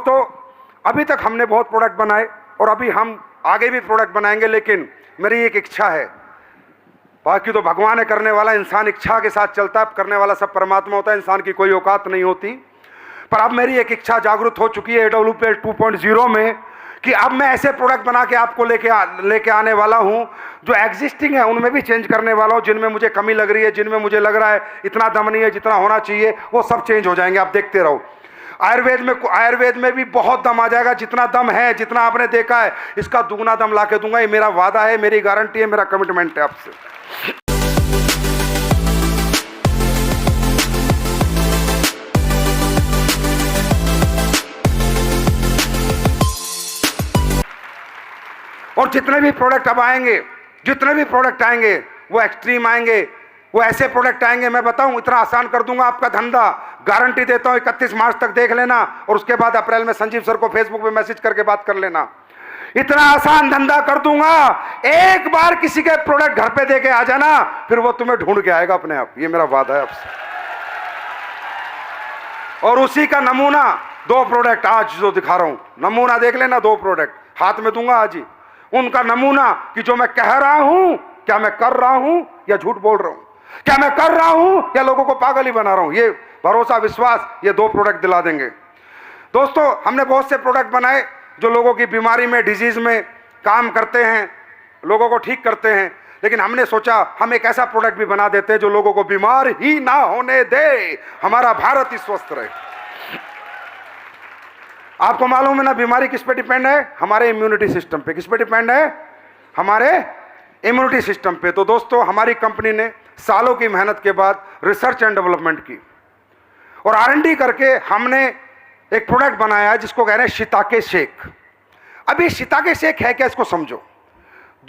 दोस्तों, अभी तक हमने बहुत प्रोडक्ट बनाए और अभी हम आगे भी प्रोडक्ट बनाएंगे, लेकिन मेरी एक इच्छा है, बाकी तो भगवान है करने वाला, इंसान इच्छा के साथ चलता है, करने वाला सब परमात्मा होता है, इंसान की कोई औकात नहीं होती। पर अब मेरी एक इच्छा जागृत हो चुकी है AWPL 2.0 में कि अब मैं ऐसे प्रोडक्ट बना के आपको लेके आने वाला हूं जो एग्जिस्टिंग है उनमें भी चेंज करने वाला हूं, जिनमें मुझे कमी लग रही है, जिनमें मुझे लग रहा है इतना दम नहीं है जितना होना चाहिए, वो सब चेंज हो जाएंगे। आप देखते रहो। आयुर्वेद में भी बहुत दम आ जाएगा, जितना दम है, जितना आपने देखा है, इसका दुगना दम ला के दूंगा। ये मेरा वादा है, मेरी गारंटी है, मेरा कमिटमेंट है आपसे। और जितने भी प्रोडक्ट अब आएंगे, जितने भी प्रोडक्ट आएंगे वो एक्सट्रीम आएंगे, वो ऐसे प्रोडक्ट आएंगे, मैं बताऊं इतना आसान कर दूंगा आपका धंधा, गारंटी देता हूं। 31 मार्च तक देख लेना और उसके बाद अप्रैल में संजीव सर को फेसबुक पे मैसेज करके बात कर लेना। इतना आसान धंधा कर दूंगा, एक बार किसी के प्रोडक्ट घर पे दे के आ जाना, फिर वो तुम्हें ढूंढ के आएगा अपने आप। ये मेरा वादा है आपसे। और उसी का नमूना 2 प्रोडक्ट आज जो दिखा रहा हूं, नमूना देख लेना, 2 प्रोडक्ट हाथ में दूंगा आज ही। उनका नमूना कि जो मैं कह रहा हूं क्या मैं कर रहा हूं या झूठ बोल रहा हूं, क्या मैं कर रहा हूं या लोगों को पागल ही बना रहा हूं। ये भरोसा, विश्वास, ये 2 प्रोडक्ट दिला देंगे। दोस्तों, हमने बहुत से प्रोडक्ट बनाए जो लोगों की बीमारी में, डिजीज में काम करते हैं, लोगों को ठीक करते हैं, लेकिन हमने सोचा हम एक ऐसा प्रोडक्ट भी बना देते हैं जो लोगों को बीमार ही ना होने दे, हमारा भारत ही स्वस्थ रहे। आपको मालूम है ना, बीमारी किस पे डिपेंड है? हमारे इम्यूनिटी सिस्टम पे। किस पे डिपेंड है? हमारे इम्यूनिटी सिस्टम पे। तो दोस्तों, हमारी कंपनी ने सालों की मेहनत के बाद रिसर्च एंड डेवलपमेंट की और R&D करके हमने एक प्रोडक्ट बनाया है जिसको कह रहे हैं शिताके शेक। अब ये शिताके शेक है क्या, इसको समझो।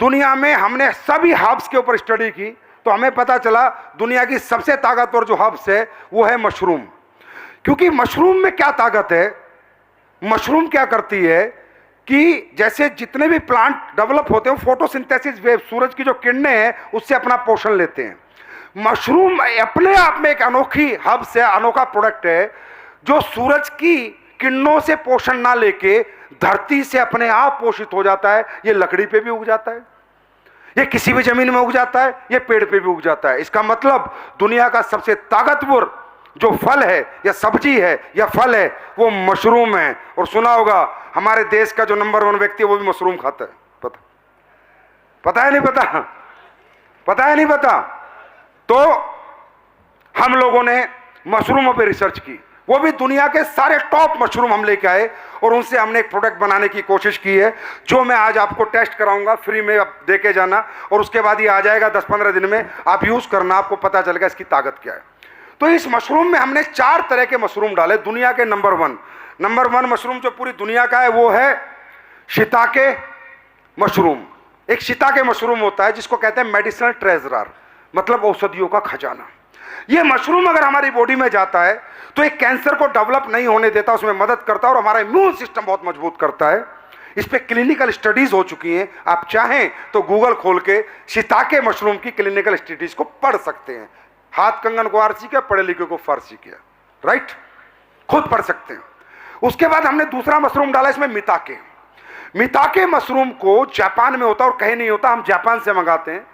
दुनिया में हमने सभी हर्ब्स के ऊपर स्टडी की तो हमें पता चला दुनिया की सबसे ताकतवर जो हर्ब्स है वो है मशरूम। क्योंकि मशरूम में क्या ताकत है, मशरूम क्या करती है कि जैसे जितने भी प्लांट डेवलप होते हैं, फोटोसिंथेसिस वेव, सूरज की जो किरणें हैं उससे अपना पोषण लेते हैं। मशरूम अपने आप में एक अनोखी हर्ब्स है, अनोखा प्रोडक्ट है जो सूरज की किरणों से पोषण ना लेके धरती से अपने आप पोषित हो जाता है। ये लकड़ी पे भी उग जाता है, ये किसी भी जमीन में उग जाता है, ये पेड़ पे भी उग जाता है। इसका मतलब दुनिया का सबसे ताकतवर जो फल है या सब्जी है या फल है वो मशरूम है। और सुना होगा हमारे देश का जो नंबर 1 व्यक्ति है वो भी मशरूम खाता है। पता है नहीं पता? पता है नहीं पता? तो हम लोगों ने मशरूमों पे रिसर्च की, वो भी दुनिया के सारे टॉप मशरूम हम लेके आए और उनसे हमने एक प्रोडक्ट बनाने की कोशिश की है जो मैं आज आपको टेस्ट कराऊंगा, फ्री में आप दे के जाना और उसके बाद ये आ जाएगा 10-15 दिन में, आप यूज करना, आपको पता चलेगा इसकी ताकत क्या है। तो इस मशरूम में हमने 4 तरह के मशरूम डाले। दुनिया के नंबर 1 मशरूम जो पूरी दुनिया का है वो है शिताके मशरूम। एक शिताके मशरूम होता है जिसको कहते हैं मेडिसिनल ट्रेजरर, मतलब औषधियों का खजाना। ये मशरूम अगर हमारी बॉडी में जाता है तो एक कैंसर को डेवलप नहीं होने देता, उसमें मदद करता है और हमारा इम्यून सिस्टम बहुत मजबूत करता है। इस पे क्लिनिकल स्टडीज हो चुकी हैं, आप चाहें तो गूगल खोल के शिताके मशरूम की क्लिनिकल स्टडीज को पढ़ सकते हैं। हाथ कंगन को आरसी किया, पढ़े लिखे को फारसी किया, राइट, खुद पढ़ सकते हैं। उसके बाद हमने दूसरा मशरूम डाला इसमें मिताके मशरूम को जापान में होता है और कहीं नहीं होता, हम जापान से मंगाते हैं।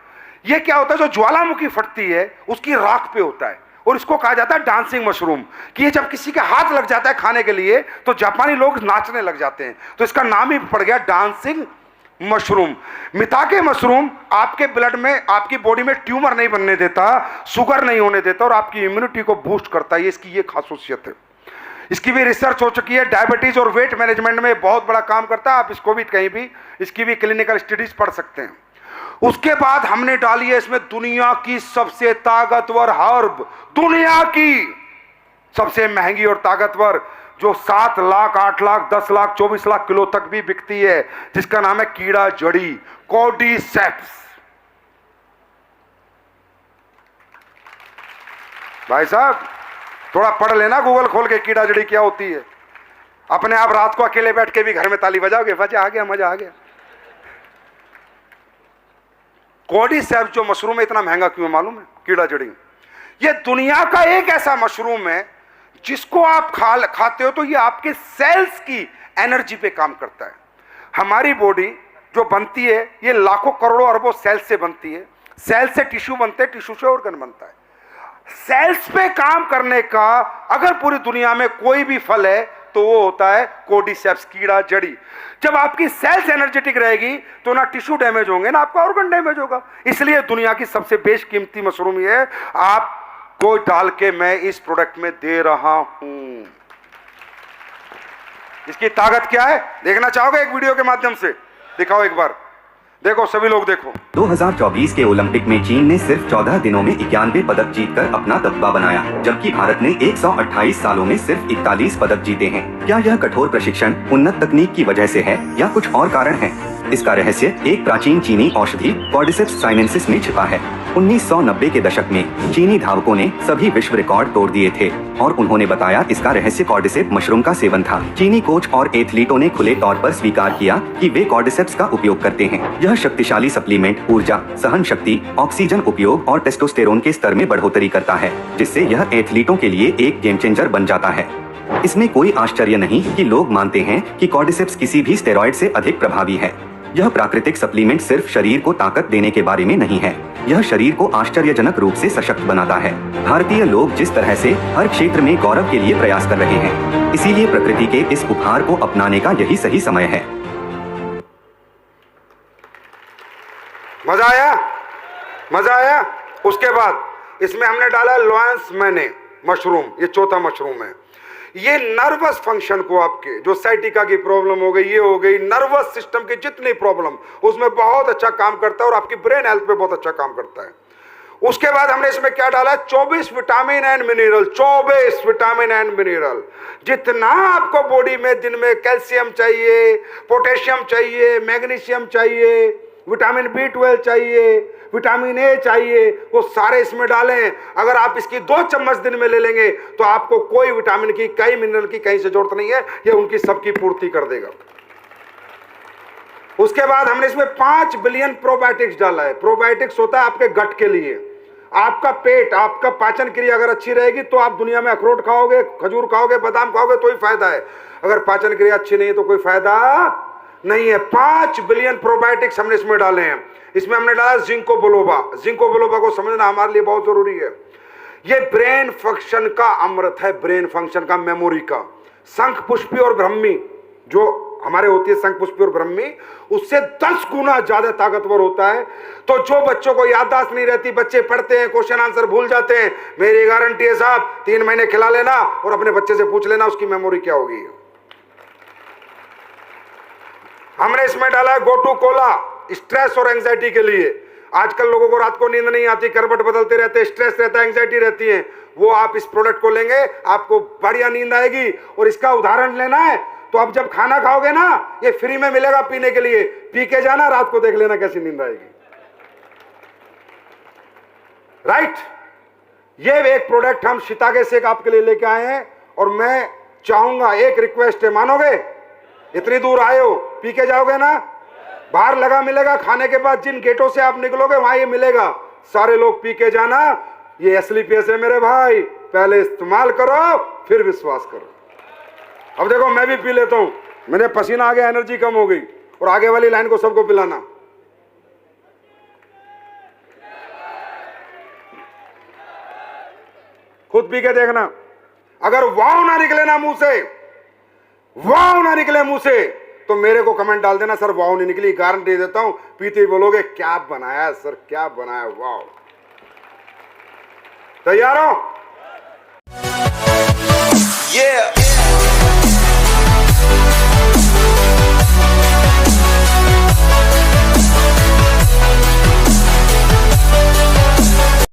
ये क्या होता है, जो ज्वालामुखी फटती है उसकी राख पे होता है और इसको कहा जाता है डांसिंग मशरूम। कि ये जब किसी के हाथ लग जाता है खाने के लिए तो जापानी लोग नाचने लग जाते हैं, तो इसका नाम ही पड़ गया डांसिंग मशरूम। मिताके मशरूम आपके ब्लड में, आपकी बॉडी में ट्यूमर नहीं बनने देता, शुगर नहीं होने देता और आपकी इम्यूनिटी को बूस्ट करता है। इसकी ये खासियत है। इसकी भी रिसर्च हो चुकी है, डायबिटीज और वेट मैनेजमेंट में बहुत बड़ा काम करता है। आप इसको भी कहीं भी इसकी भी क्लिनिकल स्टडीज पढ़ सकते हैं। उसके बाद हमने डाली है इसमें दुनिया की सबसे ताकतवर हर्ब, दुनिया की सबसे महंगी और ताकतवर, जो 7 लाख, 8 लाख, 10 लाख, 24 लाख किलो तक भी बिकती है, जिसका नाम है कीड़ा जड़ी, कॉर्डिसेप्स। भाई साहब थोड़ा पढ़ लेना गूगल खोल के, कीड़ा जड़ी क्या होती है। अपने आप रात को अकेले बैठ के भी घर में ताली बजाओगे, मजा आ गया, मजा आ गया। कॉर्डिसेप्स जो मशरूम है इतना महंगा क्यों है मालूम है? कीड़ा जड़ी। ये दुनिया का एक ऐसा मशरूम है जिसको आप खाते हो तो ये आपके सेल्स की एनर्जी पे काम करता है। हमारी बॉडी जो बनती है ये लाखों करोड़ों अरबों सेल्स से बनती है। सेल से टिश्यू बनते हैं, टिश्यू से ऑर्गन बनता है। सेल्स पे काम करने का अगर पूरी दुनिया में कोई भी फल है तो वो होता है कोर्डिसेप्स, कीड़ा जड़ी। जब आपकी सेल्स एनर्जेटिक रहेगी तो ना टिश्यू डैमेज होंगे ना आपका ऑर्गन डैमेज होगा। इसलिए दुनिया की सबसे बेशकीमती मशरूम ये है, आपको डाल के मैं इस प्रोडक्ट में दे रहा हूं। इसकी ताकत क्या है देखना चाहोगे? एक वीडियो के माध्यम से दिखाओ एक बार, देखो सभी लोग देखो। 2024 के ओलंपिक में चीन ने सिर्फ 14 दिनों में 91 पदक जीतकर अपना दबदबा बनाया, जबकि भारत ने 128 सालों में सिर्फ 41 पदक जीते हैं। क्या यह कठोर प्रशिक्षण, उन्नत तकनीक की वजह से है या कुछ और कारण है? इसका रहस्य एक प्राचीन चीनी औषधि कॉर्डिसेप्स साइनेंसिस में छिपा है। 1990 के दशक में चीनी धावकों ने सभी विश्व रिकॉर्ड तोड़ दिए थे और उन्होंने बताया इसका रहस्य कॉर्डिसेप मशरूम का सेवन था। चीनी कोच और एथलीटों ने खुले तौर पर स्वीकार किया कि वे कॉर्डिसेप्स का उपयोग करते हैं। यह शक्तिशाली सप्लीमेंट ऊर्जा, सहन शक्ति, ऑक्सीजन उपयोग और टेस्टोस्टेरोन के स्तर में बढ़ोतरी करता है, जिससे यह एथलीटों के लिए एक गेम चेंजर बन जाता है। इसमें कोई आश्चर्य नहीं कि लोग मानते हैं कि कॉर्डिसेप्स किसी भी स्टेरॉइड से अधिक प्रभावी है। यह प्राकृतिक सप्लीमेंट सिर्फ शरीर को ताकत देने के बारे में नहीं है, यह शरीर को आश्चर्यजनक रूप से सशक्त बनाता है। भारतीय लोग जिस तरह से हर क्षेत्र में गौरव के लिए प्रयास कर रहे हैं, इसीलिए प्रकृति के इस उपहार को अपनाने का यही सही समय है। मजा आया? मजा आया? उसके बाद इसमें हमने डाला लॉयंस मैने मशरूम, ये चौथा मशरूम है। ये नर्वस फंक्शन को, आपके जो साइटिका की प्रॉब्लम हो गई, ये हो गई, नर्वस सिस्टम की जितनी प्रॉब्लम, उसमें बहुत अच्छा काम करता है और आपकी ब्रेन हेल्थ पे बहुत अच्छा काम करता है। उसके बाद हमने इसमें क्या डाला? 24 vitamin and mineral. 24 vitamin and mineral. जितना आपको बॉडी में दिन में कैल्शियम चाहिए, पोटेशियम चाहिए, मैग्नीशियम चाहिए, विटामिन B12 चाहिए, विटामिन ए चाहिए, वो सारे इसमें डालें। अगर आप इसकी 2 चम्मच दिन में ले लेंगे तो आपको कोई विटामिन की, कई मिनरल की कहीं से जरूरत नहीं है, ये उनकी सबकी पूर्ति कर देगा। उसके बाद हमने इसमें 5 बिलियन प्रोबायोटिक्स डाला है। प्रोबायोटिक्स होता है आपके गट के लिए। आपका पेट, आपका पाचन क्रिया अगर अच्छी रहेगी तो आप दुनिया में अखरोट खाओगे, खजूर खाओगे, बादाम खाओगे तो ही फायदा है। अगर पाचन क्रिया अच्छी नहीं है तो कोई फायदा नहीं है। 5 बिलियन प्रोबायोटिक्स हमने इसमें डाले हैं। इसमें हमने डाला जिंको बिलोबा। जिंको बिलोबा को समझना हमारे लिए बहुत जरूरी है। ये ब्रेन फंक्शन का अमृत है, ब्रेन फंक्शन का, मेमोरी का। शंख पुष्पी और ब्रह्मी जो हमारे होती है, शंख पुष्पी और ब्रह्मी, उससे 10 गुना ज्यादा ताकतवर होता है। तो जो बच्चों को याददाश्त नहीं रहती, बच्चे पढ़ते हैं, क्वेश्चन आंसर भूल जाते हैं, मेरी गारंटी है साहब, 3 महीने खिला लेना और अपने बच्चे से पूछ लेना उसकी मेमोरी क्या होगी। हमने इसमें डाला है गोटू कोला, स्ट्रेस और एंजाइटी के लिए। आजकल लोगों को रात को नींद नहीं आती, करवट बदलते रहते, स्ट्रेस रहता है, एंजाइटी रहती है। वो आप इस प्रोडक्ट को लेंगे, आपको बढ़िया नींद आएगी। और इसका उदाहरण लेना है तो आप जब खाना खाओगे ना, ये फ्री में मिलेगा पीने के लिए, पी के जाना, रात को देख लेना कैसी नींद आएगी। राइट? ये एक प्रोडक्ट हम शितागे से आपके लिए लेके आए हैं और मैं चाहूंगा, एक रिक्वेस्ट है, मानोगे? इतनी दूर आए हो, पी के जाओगे ना? बाहर लगा मिलेगा, खाने के बाद जिन गेटों से आप निकलोगे वहां ये मिलेगा। सारे लोग पी के जाना। ये असली पैसे मेरे भाई, पहले इस्तेमाल करो फिर विश्वास करो। अब देखो मैं भी पी लेता हूं, मेरे पसीना आ गया, एनर्जी कम हो गई, और आगे वाली लाइन को सबको पिलाना। खुद पी के देखना, अगर वाव ना निकले ना मुंह से, वाव ना निकले मुंह से, तो मेरे को कमेंट डाल देना, सर वाव नहीं निकली, गारंटी देता हूं। पीते ही बोलोगे क्या बनाया सर, क्या बनाया, वाव। तैयार हो?